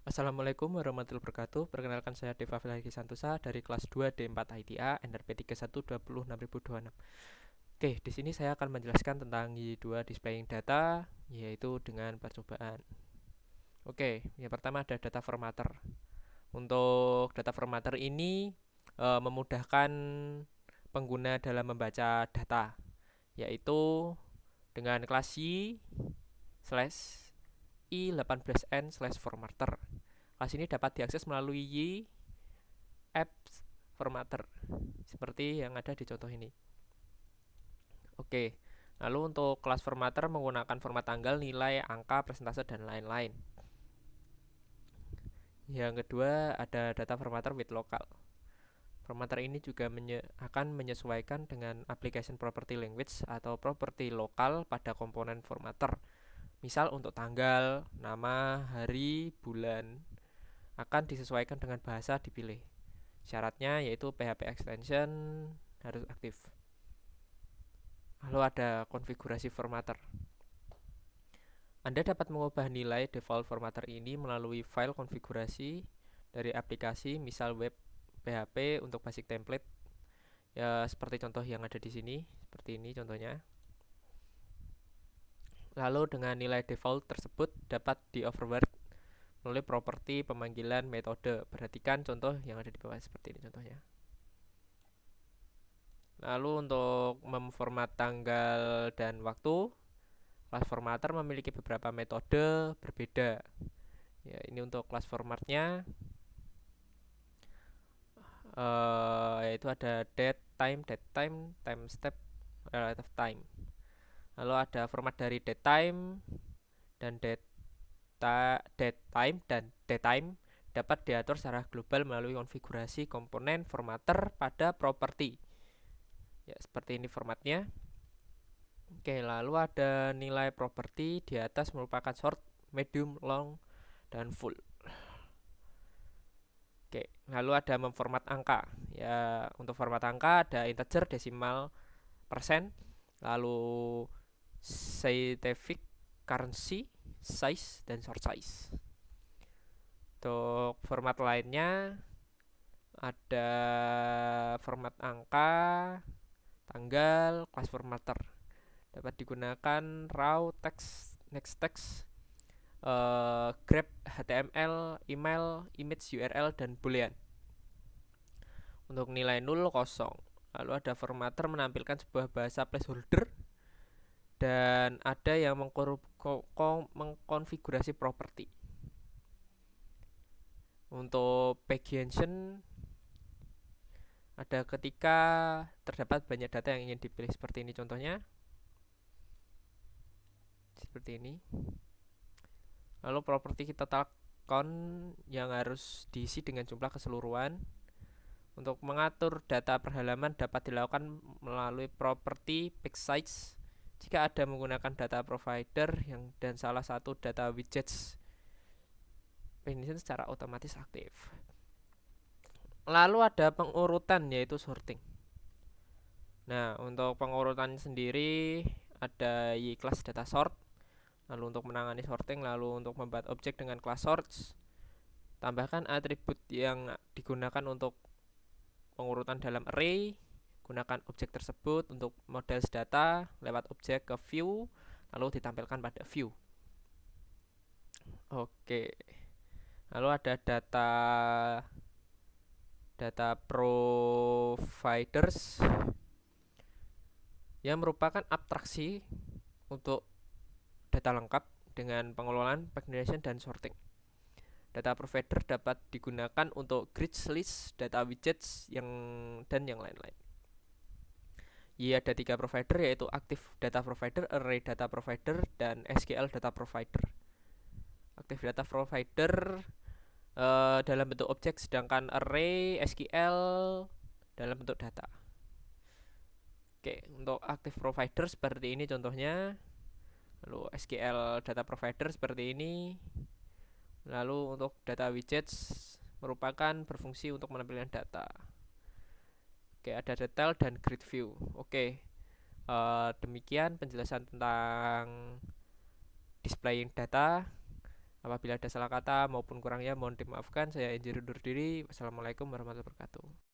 Assalamualaikum warahmatullahi wabarakatuh. Perkenalkan saya Deva Vilhaki Santosa dari kelas 2 D4 ITA NRP 31206026. Oke, di sini saya akan menjelaskan tentang Y2 displaying data, yaitu dengan percobaan. Oke, yang pertama ada data formatter. Untuk data formatter ini memudahkan pengguna dalam membaca data, yaitu dengan kelas Y slash I18N slash formatter. Kelas ini dapat diakses melalui Y apps formatter seperti yang ada di contoh ini. Oke, lalu untuk kelas formatter menggunakan format tanggal, nilai, angka, persentase, dan lain-lain. Yang kedua ada data formatter with local. Formatter ini juga akan menyesuaikan dengan application property language atau properti lokal pada komponen formatter. Misal untuk tanggal, nama, hari, bulan akan disesuaikan dengan bahasa dipilih. Syaratnya yaitu PHP extension harus aktif. Lalu ada konfigurasi formatter. Anda dapat mengubah nilai default formatter ini melalui file konfigurasi dari aplikasi, misal web PHP untuk basic template. Ya, seperti contoh yang ada di sini, seperti ini contohnya. Lalu dengan nilai default tersebut dapat di-override melalui properti pemanggilan metode. Perhatikan contoh yang ada di bawah seperti ini contohnya. Lalu untuk memformat tanggal dan waktu, kelas formatter memiliki beberapa metode berbeda. Ya, ini untuk kelas formatnya, yaitu ada date time, step, relative time. Lalu ada format dari date time dan datetime dapat diatur secara global melalui konfigurasi komponen formatter pada properti. Ya, seperti ini formatnya. Oke, lalu ada nilai properti di atas merupakan short, medium, long, dan full. Oke, lalu ada memformat angka. Ya, untuk format angka ada integer, desimal, persen, lalu scientific, currency, size, dan short size. Untuk format lainnya ada format angka, tanggal, class formatter. Dapat digunakan raw, text, next text, grep, HTML, email, image, URL, dan boolean. Untuk nilai 0, kosong. Lalu ada formatter menampilkan sebuah bahasa placeholder dan ada yang mengkonfigurasi properti. Untuk pagination ada ketika terdapat banyak data yang ingin dipilih, seperti ini contohnya. Seperti ini. Lalu properti kita count yang harus diisi dengan jumlah keseluruhan. Untuk mengatur data per halaman dapat dilakukan melalui properti pick size jika ada menggunakan data provider dan salah satu data widgets pagination secara otomatis aktif. Lalu ada pengurutan yaitu sorting. Nah, untuk pengurutan sendiri ada Y class data sort. Lalu untuk menangani sorting, lalu untuk membuat objek dengan class sorts, tambahkan atribut yang digunakan untuk pengurutan dalam array. Gunakan objek tersebut untuk models data lewat objek ke view, lalu ditampilkan pada view. Oke. Lalu ada data providers yang merupakan abstraksi untuk data lengkap dengan pengelolaan, pagination, dan sorting. Data provider dapat digunakan untuk grid list, data widgets, dan yang lain-lain. Ada 3 provider yaitu active data provider, array data provider, dan SQL data provider. Active data provider dalam bentuk objek, sedangkan array SQL dalam bentuk data. Oke, untuk active provider seperti ini contohnya. Lalu SQL data provider seperti ini. Lalu untuk data widgets merupakan berfungsi untuk menampilkan data. Oke, ada detail dan grid view. Oke, demikian penjelasan tentang displaying data. Apabila ada salah kata maupun kurangnya mohon dimaafkan. Saya Enjir undur diri. Wassalamualaikum warahmatullahi wabarakatuh.